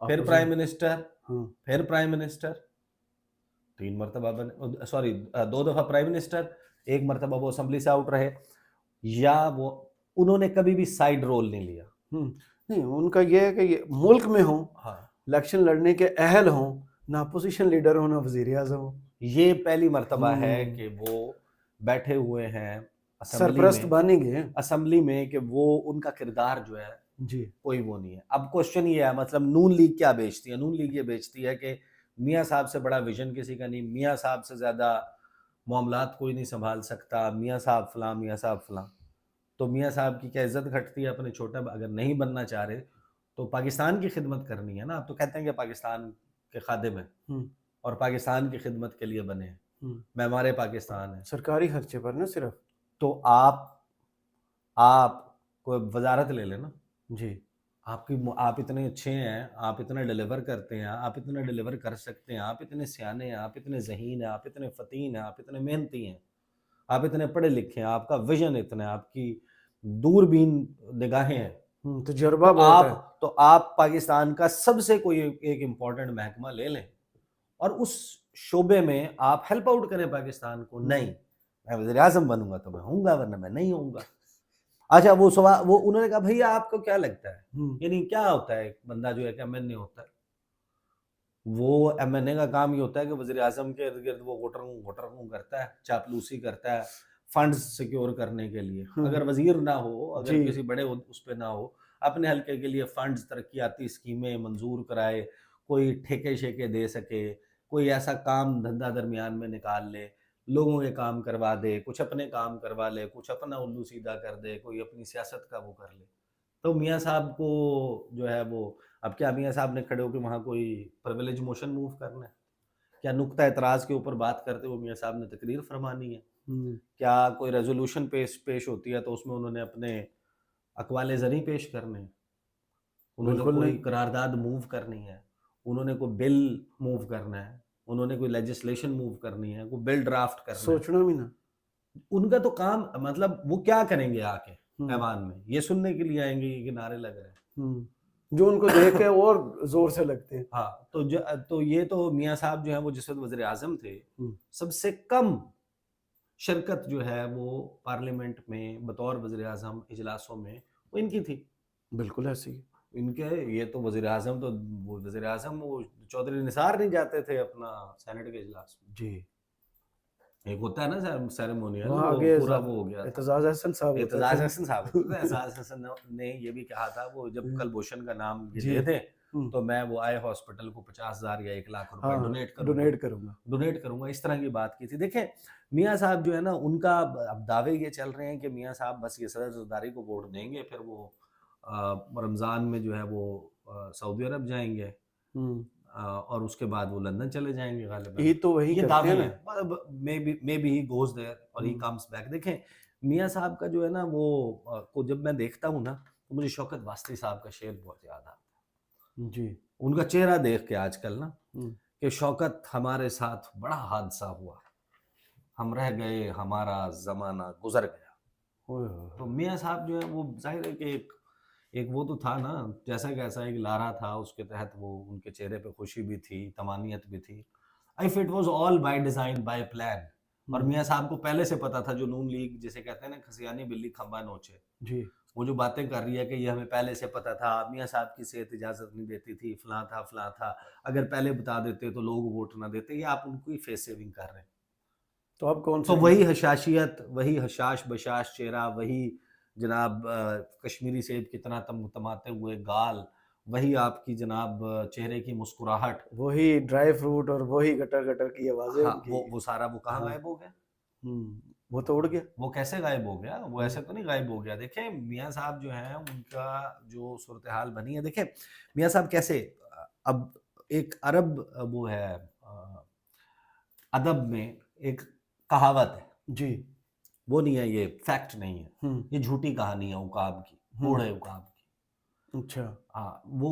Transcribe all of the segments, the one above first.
پھر prime minister, ہاں پھر پرائم منسٹر، 3 مرتبہ بنے، سوری 2 دفعہ پرائم منسٹر، 1 مرتبہ وہ اسمبلی سے آؤٹ رہے، یا وہ انہوں نے کبھی بھی سائیڈ رول نہیں لیا. نہیں ان کا یہ ہے کہ یہ ملک میں ہوں، ہاں الیکشن لڑنے کے اہل ہوں، نہ اپوزیشن لیڈر ہوں نہ وزیر اعظم ہوں، یہ پہلی مرتبہ ہے کہ وہ بیٹھے ہوئے ہیں سرپرست بنیں گے. اسمبلی میں کہ وہ ان کا کردار جو ہے جی کوئی وہ نہیں ہے. اب کوشچن یہ ہے، مطلب نون لیگ کیا بیچتی ہے؟ نون لیگ یہ بیچتی ہے کہ میاں صاحب سے بڑا ویژن کسی کا نہیں، میاں صاحب سے زیادہ معاملات کوئی نہیں سنبھال سکتا، میاں صاحب فلاں، میاں صاحب فلاں. تو میاں صاحب کی کیا عزت گھٹتی ہے اپنے چھوٹا، اگر نہیں بننا چاہ رہے تو پاکستان کی خدمت کرنی ہے نا. اب تو کہتے ہیں کہ پاکستان کے خادم ہیں اور پاکستان کی خدمت کے لیے بنے ہیں، معمار پاکستان ہے. سرکاری خرچے پر نا صرف. تو آپ کوئی وزارت لے لیں نا. جی آپ اتنے اچھے ہیں، آپ اتنا ڈیلیور کرتے ہیں، آپ اتنا ڈیلیور کر سکتے ہیں، آپ اتنے سیانے ہیں، آپ اتنے ذہین ہیں، آپ اتنے فتین ہیں، آپ اتنے محنتی ہیں، آپ اتنے پڑھے لکھے ہیں، آپ کا ویژن اتنا ہے، آپ کی دوربین نگاہیں ہیں، تجربہ بہت ہے. تو آپ پاکستان کا سب سے کوئی ایک امپورٹنٹ محکمہ لے لیں اور اس شعبے میں آپ ہیلپ آؤٹ کریں پاکستان کو. نہیں میں وزیر اعظم بنوں گا تو میں ہوں گا، ورنہ میں نہیں ہوں گا. اچھا وہ سوال، وہ انہوں نے کہا بھیا آپ کو کیا لگتا ہے، یعنی کیا ہوتا ہے ایک بندہ جو ہے کہ ایم این اے ہوتا ہے، وہ ایم این اے کا کام یہ ہوتا ہے کہ وزیر اعظم کے ارد گرد وہ غٹروں کرتا ہے، چاپلوسی کرتا ہے فنڈز سیکیور کرنے کے لیے. اگر وزیر نہ ہو، اگر کسی بڑے اس پہ نہ ہو، اپنے حلقے کے لیے فنڈز، ترقیاتی اسکیمیں منظور کرائے، کوئی ٹھیکے شیکے دے سکے، کوئی ایسا کام دھندا درمیان میں نکال لے، لوگوں کے کام کروا دے، کچھ اپنے کام کروا لے، کچھ اپنا الو سیدھا کر دے، کوئی اپنی سیاست کا وہ کر لے. تو میاں صاحب کو جو ہے وہ، اب کیا میاں صاحب نے کھڑے ہو کے وہاں کوئی پریویلیج موشن موو کرنا ہے؟ کیا نقطہ اعتراض کے اوپر بات کرتے ہوئے میاں صاحب نے تقریر فرمانی ہے؟ کیا کوئی ریزولوشن پیش ہوتی ہے تو اس میں انہوں نے اپنے اقوال زرعی پیش کرنے ہیں؟ انہوں نے کوئی قرارداد موو کرنی ہے؟ انہوں نے کوئی بل موو کرنا ہے؟ انہوں نے کوئی لیجسلیشن موو کرنی ہے؟ کوئی بل ڈرافٹ کرنا ہے؟ سوچنا بھی نا. ان کا تو کام، مطلب وہ کیا کریں گے آ کے ایوان میں؟ یہ سننے کے لیے آئیں گے کہ نعرے لگ رہے ہیں جو ان کو دیکھ کے اور زور سے لگتے ہیں. ہاں تو یہ تو میاں صاحب جو ہیں وہ جس وقت وزیر اعظم تھے، سب سے کم شرکت جو ہے وہ پارلیمنٹ میں بطور وزیر اعظم اجلاسوں میں وہ ان کی تھی. بالکل ایسی ان کے یہ تو وزیر اعظم، تو وہ وزیر اعظم وہ چودھری نثار نہیں جاتے تھے اپنا سینٹ کے اجلاس میں. جی ایک ہوتا ہے نا سیریمونیل، وہاں وہ آگے پورا وہ ہو گیا تھا. اعتزاز احسن صاحب اعتزاز احسن صاحب اعتزاز احسن نے یہ بھی کہا تھا، وہ جب کلبھوشن کا نام یہ دے دیں تو میں وہ آئے ہاسپٹل کو 50,000 یا 1,00,000 روپے ڈونیٹ کروں گا، اس طرح کی بات کی تھی. دیکھیں میاں صاحب جو ہے نا، ان کا اب دعوے یہ چل رہے ہیں کہ میاں صاحب بس یہ صدر زرداری کو ووٹ دیں گے، پھر وہ رمضان میں جو ہے وہ سعودی عرب جائیں گے اور اس کے بعد وہ لندن چلے جائیں گے غالباً. یہ دعوے ہیں، may be he goes there اور ہی کمز بیک. دیکھیں میاں صاحب کا جو ہے نا وہ جب میں دیکھتا ہوں نا تو مجھے شوکت واسطی صاحب کا شعر بہت یاد آتا ہے. جی ان کا چہرہ دیکھ کے آج کل نا کہ شوکت ہمارے ساتھ بڑا حادثہ ہوا، ہم رہ گئے، ہمارا زمانہ گزر گیا. تو میاں صاحب جو ہے وہ ظاہر ہے کہ ایک وہ تو تھا نا، جیسا کیسا ایک لارا تھا، اس کے تحت وہ ان کے چہرے پہ خوشی بھی تھی، طمانینت بھی تھی. If it was all by design, by plan. اور میاں صاحب کو پہلے سے پتا تھا، جو نون لیگ جسے کہتے ہیں نا کھسیانی بلی کھمبا نوچے، جی وہ جو باتیں کر رہی ہے کہ یہ ہمیں پہلے سے پتا تھا، میاں صاحب کی صحت اجازت نہیں دیتی تھی، فلاں تھا، اگر پہلے بتا دیتے تو لوگ ووٹ نہ دیتے. یہ آپ ان کو ہی فیس سیونگ کر رہے ہیں. تو اب کون تو وہی حشاشیت، وہی حشاش بشاش چہرہ، وہی جناب کشمیری سیب کتنا تماتے ہوئے گال، وہی آپ کی جناب چہرے کی مسکراہٹ، وہی ڈرائی فروٹ اور وہی گٹر کی آوازیں. وہ سارا وہ کہاں غائب ہو گیا؟ وہ تو اڑ گیا. وہ کیسے غائب ہو گیا؟ وہ ایسے تو نہیں غائب ہو گیا. دیکھیں میاں صاحب جو ہیں ان کا جو صورتحال بنی ہے، دیکھیں میاں صاحب کیسے، اب ایک عرب وہ ہے ادب میں ایک کہاوت ہے جی وہ نہیں ہے، یہ فیکٹ نہیں ہے، یہ جھوٹی کہانی ہے عقاب کی، بوڑھے عقاب کی. اچھا ہاں وہ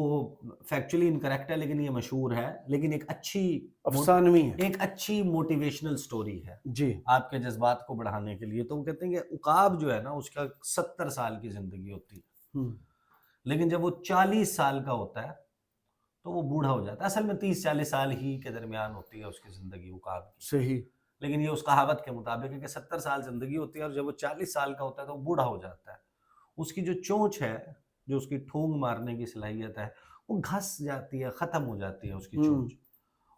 فیکچولی انکریکٹ ہے لیکن یہ مشہور ہے، لیکن ایک اچھی افسانوی ہے، ایک اچھی موٹیویشنل سٹوری ہے جی آپ کے جذبات کو بڑھانے کے لیے. تو وہ کہتے ہیں کہ عقاب جو ہے نا اس کا 70 سال کی زندگی ہوتی ہے، لیکن جب وہ 40 سال کا ہوتا ہے تو وہ بوڑھا ہو جاتا ہے. اصل میں 30-40 سال ہی کے درمیان ہوتی ہے اس کی زندگی عقاب کی. صحیح. لیکن یہ اس کہاوت کے مطابق ہے کہ 70 سال زندگی ہوتی ہے اور جب وہ 40 سال کا ہوتا ہے تو وہ بوڑھا ہو جاتا ہے. اس کی جو چونچ ہے, جو اس کی ٹھونگ مارنے کی صلاحیت ہے, وہ گھس جاتی ہے, ختم ہو جاتی ہے اس کی چونچ,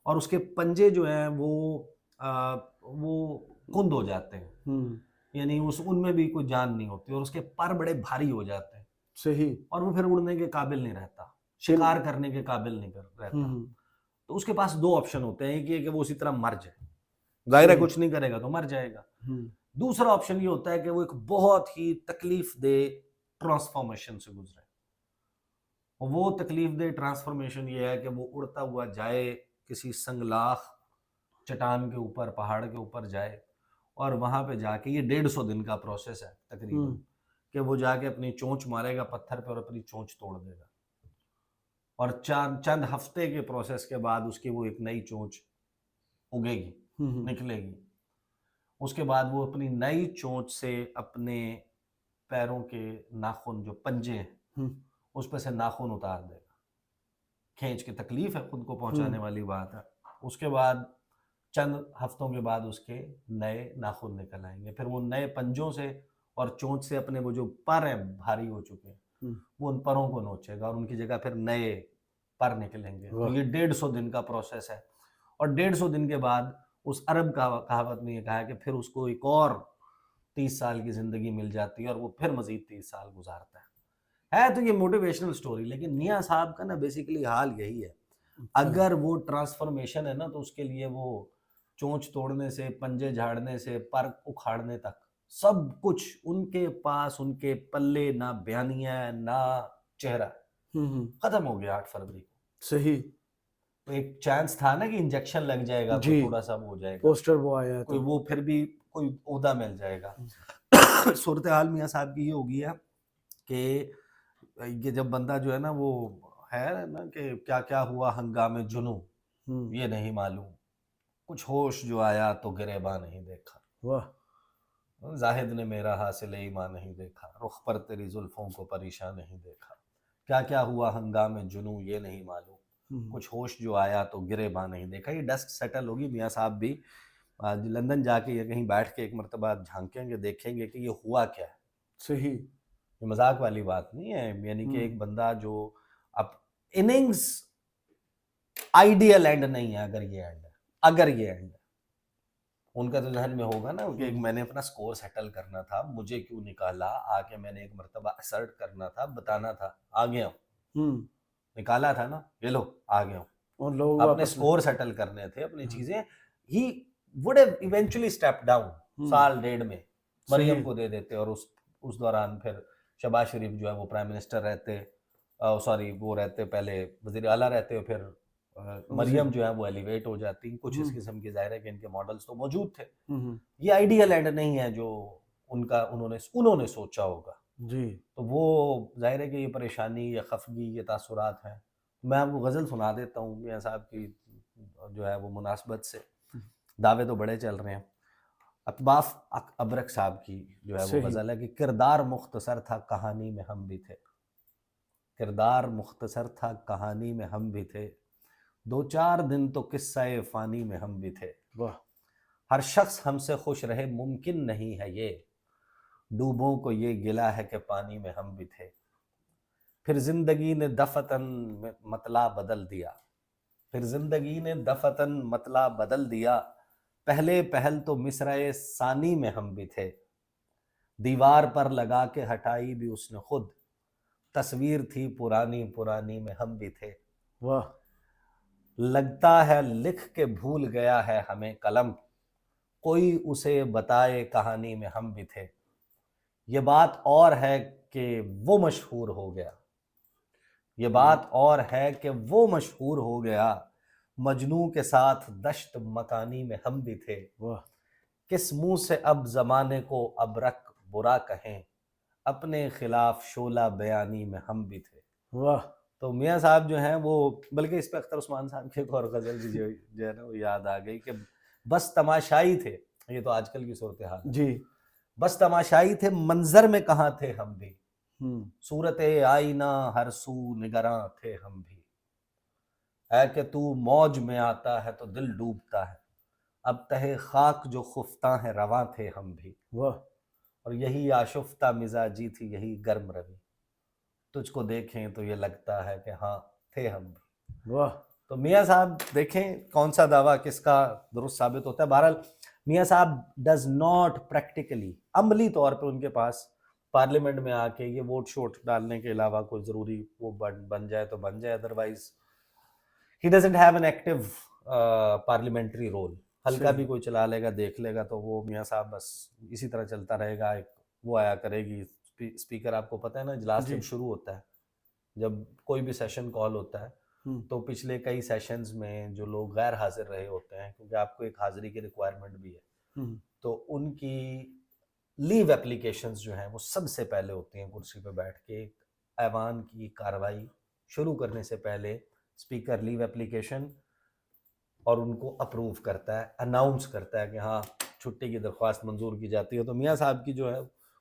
اور اس کے پنجے جو ہیں وہ کند ہو جاتے ہیں, یعنی ان میں بھی کوئی جان نہیں ہوتی, اور اس کے پر بڑے بھاری ہو جاتے ہیں. صحیح. اور وہ پھر اڑنے کے قابل نہیں رہتا, شکار کرنے کے قابل نہیں رہتا. تو اس کے پاس 2 آپشن ہوتے ہیں. ایک یہ کہ وہ اسی طرح مر جائے, ظاہر ہے کچھ نہیں کرے گا تو مر جائے گا. دوسرا آپشن یہ ہوتا ہے کہ وہ ایک بہت ہی تکلیف دہ ٹرانسفارمیشن سے گزرے. وہ تکلیف دہ ٹرانسفارمیشن یہ ہے کہ وہ اڑتا ہوا جائے کسی سنگلاخ چٹان کے اوپر, پہاڑ کے اوپر جائے, اور وہاں پہ جا کے, یہ 150 دن کا پروسیس ہے تقریباً, کہ وہ جا کے اپنی چونچ مارے گا پتھر پہ اور اپنی چونچ توڑ دے گا, اور چند ہفتے کے پروسیس کے بعد اس کی وہ ایک نئی چونچ اگے گی, نکلے گی. اس کے بعد وہ اپنی نئی چونچ سے اپنے پیروں کے ناخن, جو پنجے ہیں, اس پہ سے ناخن اتار دے گا, کھینچ کے. تکلیف ہے, خود کو پہنچانے والی بات ہے. اس کے بعد چند ہفتوں کے بعد اس کے نئے ناخن نکل آئیں گے. پھر وہ نئے پنجوں سے اور چونچ سے اپنے وہ جو پر ہیں بھاری ہو چکے ہیں, وہ ان پروں کو نوچے گا, اور ان کی جگہ پھر نئے پر نکلیں گے. تو یہ 150 دن کا پروسیس ہے. اور 150 دن کے بعد اس عرب کہاوت میں یہ کہا ہے کہ پھر اس کو ایک اور 30 سال کی زندگی مل جاتی ہے, اور وہ پھر مزید 30 سال گزارتا ہے. تو یہ موٹیویشنل سٹوری, لیکن میاں صاحب کا نا بیسیکلی حال یہی ہے. اگر وہ ٹرانسفارمیشن ہے نا, تو اس کے لیے وہ چونچ توڑنے سے, پنجے جھاڑنے سے, پر اکھاڑنے تک سب کچھ ان کے پاس, ان کے پلے نہ بیانیہ ہے نہ چہرہ. ختم ہو گیا 8 فروری کو. صحیح. تو ایک چانس تھا نا کہ انجیکشن لگ جائے گا, کوئی تھوڑا سا وہ ہو جائے گا, پوسٹر وہ آیا, کوئی وہ پھر بھی کوئی عہدہ مل جائے گا. صورتحال میاں صاحب کی یہ ہو گئی ہے کہ یہ جب بندہ جو ہے نا, وہ ہے نا کہ کیا کیا ہوا ہنگامے جنوں یہ نہیں معلوم, کچھ ہوش جو آیا تو گریباں نہیں دیکھا. واہ. زاہد نے میرا حاصل ایمان نہیں دیکھا, رخ پر تیری زلفوں کو پریشان نہیں دیکھا. کیا کیا ہوا ہنگامے جنوں یہ نہیں معلوم, کچھ ہوش جو آیا تو گریباں نہیں دیکھا. یہ ڈسک سیٹل ہوگی. میاں صاحب بھی لندن جا کے یا کہیں بیٹھ کے ایک مرتبہ جھانکیں گے, دیکھیں گے کہ یہ ہوا کیا ہے. صحیح. یہ مذاق والی بات نہیں ہے, یعنی کہ ایک بندہ جو اب اننگز آئیڈیل اینڈ نہیں ہے. اگر یہ اینڈ ہے, ان کا تو ذہن میں ہوگا نا کہ میں نے اپنا سکور سیٹل کرنا تھا, مجھے کیوں نکالا, آ کے میں نے ایک مرتبہ اسرٹ کرنا تھا, بتانا تھا, آ گیا ہوں, نکالا تھا نا, یہ لو آ گیا ہوں, اپنے سکور سیٹل کرنے تھے, اپنی چیزیں. ہی would have eventually stepped down. 1.5 سال میں مریم کو دے دیتے, اور اس دوران پھر شہباز شریف جو ہے وہ پرائم منسٹر رہتے, وہ رہتے پہلے وزیر اعلیٰ رہتے, اور پھر مریم جو ہے وہ ایلیویٹ ہو جاتی. کچھ اس قسم کی ظاہر ہے کہ ان کے ماڈلز تو موجود تھے. یہ آئیڈیل اینڈ نہیں ہے جو انہوں نے سوچا ہوگا. جی. تو وہ ظاہر ہے کہ یہ پریشانی, یہ خفگی, یہ تاثرات ہیں. میں آپ کو غزل سنا دیتا ہوں میاں صاحب کی جو ہے وہ مناسبت سے. دعوے تو بڑے چل رہے ہیں. اطباف ابرک صاحب کی جو ہے وہ غزل ہے کہ کردار مختصر تھا کہانی میں ہم بھی تھے. کردار مختصر تھا کہانی میں ہم بھی تھے, 2-4 دن تو قصہ فانی میں ہم بھی تھے. ہر شخص ہم سے خوش رہے ممکن نہیں ہے یہ, ڈوبوں کو یہ گلہ ہے کہ پانی میں ہم بھی تھے. پھر زندگی نے دفتن مطلع بدل دیا, مطلع بدل دیا. پہلے پہل تو مصرعِ ثانی میں ہم بھی تھے, دیوار پر لگا کے ہٹائی بھی اس نے خود, تصویر تھی پرانی میں ہم بھی تھے. واہ. لگتا ہے لکھ کے بھول گیا ہے ہمیں قلم, کوئی اسے بتائے کہانی میں ہم بھی تھے. یہ بات اور ہے کہ وہ مشہور ہو گیا, مجنوں کے ساتھ دشت مکانی میں ہم بھی تھے. کس منہ سے اب زمانے کو ابرک برا کہیں, اپنے خلاف شعلہ بیانی میں ہم بھی تھے. واہ. تو میاں صاحب جو ہیں وہ, بلکہ اس پہ اختر عثمان صاحب کی ایک اور غزل بھی جو ہے نا وہ یاد آ گئی کہ بس تماشائی تھے. یہ تو آج کل کی صورتحال جی. بس تماشائی تھے منظر میں کہاں تھے ہم بھی, صورت آئینہ ہر سو نگراں تھے ہم بھی. اے کہ تو موج میں آتا ہے تو دل ڈوبتا ہے، اب تہ خاک جو خفتہ ہیں رواں تھے ہم بھی، واہ اور یہی آشفتہ مزاجی تھی یہی گرم روی، تجھ کو دیکھیں تو یہ لگتا ہے کہ ہاں تھے ہم بھی۔ واہ تو میاں صاحب دیکھیں کون سا دعویٰ کس کا درست ثابت ہوتا ہے۔ بہرحال میاں صاحب ڈز ناٹ پریکٹیکلی، عملی طور پہ ان کے پاس پارلیمنٹ میں آ کے یہ ووٹ شوٹ ڈالنے کے علاوہ کوئی ضروری وہ بن جائے تو بن جائے، otherwise he doesn't have an active parliamentary role. ہلکا بھی کوئی چلا لے گا دیکھ لے گا تو وہ میاں صاحب بس اسی طرح چلتا رہے گا۔ ایک وہ آیا کرے گی اسپیکر، آپ کو پتہ ہے نا اجلاس جب شروع ہوتا ہے، جب کوئی بھی سیشن کال ہوتا ہے تو پچھلے کئی سیشنز میں جو لوگ غیر حاضر رہے ہوتے ہیں، کیونکہ آپ کو ایک حاضری کی ریکوائرمنٹ بھی ہے، تو ان کی لیو اپلیکیشنز جو ہیں وہ سب سے پہلے ہوتی ہیں کرسی پہ بیٹھ کے۔ ایوان کی کارروائی شروع کرنے سے پہلے اسپیکر لیو اپلیکیشن اور ان کو اپروو کرتا ہے، اناؤنس کرتا ہے کہ ہاں چھٹی کی درخواست منظور کی جاتی ہے۔ تو میاں صاحب کی جو ہے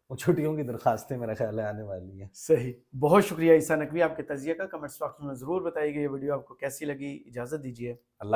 وہ چھٹیوں کی درخواستیں میرا خیال ہے آنے والی ہیں۔ صحیح، بہت شکریہ عیسیٰ نقوی آپ کے تجزیے کا۔ کمنٹس باکس میں ضرور بتائیے گا یہ ویڈیو آپ کو کیسی لگی۔ اجازت دیجیے، اللہ